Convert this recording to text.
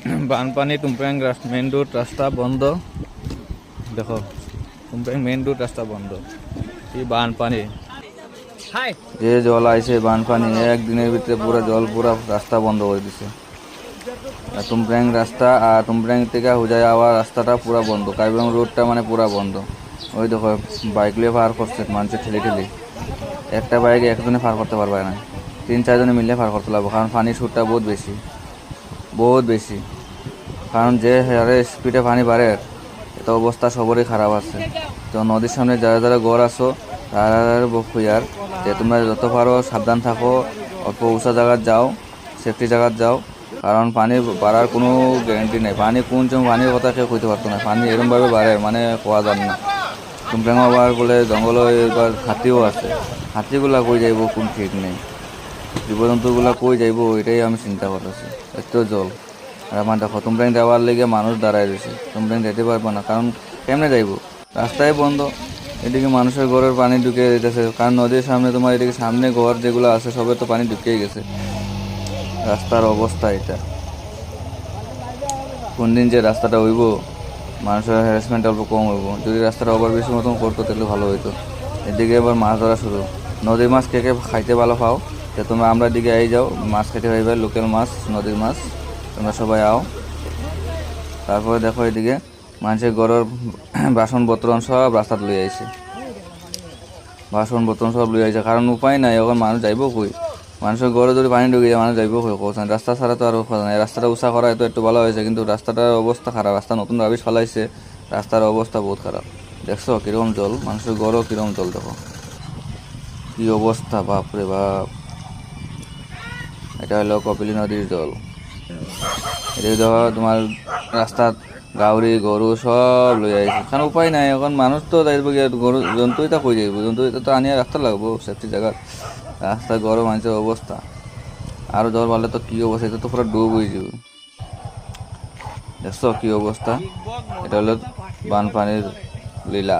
বানপানী টুমপ্রেং main road রাস্তা বন্ধ। দেখো টুমপ্রেং মেইন রোড রাস্তা বন্ধ, কি বানপানি, যে জল আইছে বানপানি একদিনের ভিতরে পুরো জল পুরো রাস্তা বন্ধ করে দিছে। টুমপ্রেং রাস্তা আর টুমপ্রেং থেকে হুজাই যাওয়ার রাস্তাটা পুরো বন্ধ, কাইবং রোডটা মানে পুরো বন্ধ। ওই দেখো বাইক নিয়ে পার করছে মানুষের ঠেলে ঠেলে, একটা বাইকে একজনে পার করতে পারবে না, 3-4 জনে মিলে পার করতে লাগবে, কারণ পানির সুরটা বহুত বেশি বহুত বেশি। কারণ যে হারে স্পিডে পানি বাড়ে এত অবস্থা সবরই খারাপ আছে। তো নদীর সামনে যারা যারা ঘর আসো তারা বকুয়ার যে তোমরা যত পারো সাবধান থাকো, অল্প উঁচা জায়গায় যাও, সেফটি জায়গায় যাও, কারণ পানি বাড়ার কোনো গ্যারান্টি নেই। পানি কোন সময় পানির কথা কেউ কইতে পারতো না, পানি এরমভাবে বাড়ে মানে কোয়া যাবে না। টুমপ্রেং আবার বলে জঙ্গল এবার হাতিও আছে, হাতিগুলা কই যাইব কোন ঠিক নেই, জীবজন্তুগুলা কই যাইব এটাই আমি চিন্তা করতেছি। এত জল আর আমার দেখো টুমপ্রেং যাওয়ার লেগে মানুষ দাঁড়ায় রয়েছে, টুমপ্রেং যেতে পারবো না, কারণ কেমনে যাইব, রাস্তায় বন্ধ। এদিকে মানুষের ঘরের পানি ঢুকে যেতেছে, কারণ নদীর সামনে তোমার এদিকে সামনে ঘর যেগুলো আছে সবে তো পানি ঢুকেই গেছে। রাস্তার অবস্থা এটা, কোন দিন যে রাস্তাটা হইব, মানুষের হ্যারাসমেন্ট অল্প কম হইব। যদি রাস্তাটা ওভার ব্রিজ মতন করতো তাহলে ভালো হইতো। এদিকে এবার মাছ ধরা শুরু, নদীর মাছ কে কে খাইতে ভালো পাও, যে তোমরা আমরা দিকে আই যাও, মাছ খেতে পাইবে, লোকাল মাছ, নদীর মাছ, তোমরা সবাই আও। তারপরে দেখো এদিকে মানুষের ঘরের বাসন বর্তন সব রাস্তাত লই আইছে, বাসন বর্তন সব লই আইছে, কারণ উপায় নাই, এখন মানুষ যাইব কই, মানুষের ঘরে যদি পানি ঢুকে যায় মানুষ যাইব কই, কোথায় রাস্তা ছাড়া তো আর কথা নাই। রাস্তাটা উঁচা করা তো একটু ভালো হয়েছে, কিন্তু রাস্তাটার অবস্থা খারাপ, রাস্তা নতুন রাবিশ ফেলাইছে, রাস্তার অবস্থা বহুত খারাপ। দেখছো কিরকম জল, মানুষের ঘরও কিরকম জল, দেখো কি অবস্থা, বাপরে বাপ। এটা হলো কপিলী নদীর জল। এদিকে দেখো তোমার রাস্তাত গাউরি গরু সব লই আইছে, কারণ উপায় নাই, এখন মানুষ তো যাইব গিয়ে, গরু জন্তুই তা কই যাইব, জন্তু তো আনিয়া রাস্তা লাগবো সেফটি জায়গা, রাস্তায় গরু মানুষের অবস্থা। আরো জল বাড়লে তো কি অবস্থা, এটা তো পুরো ডুব হয়ে যাবে। দেখছো কি অবস্থা, এটা হলো বানপানির লীলা।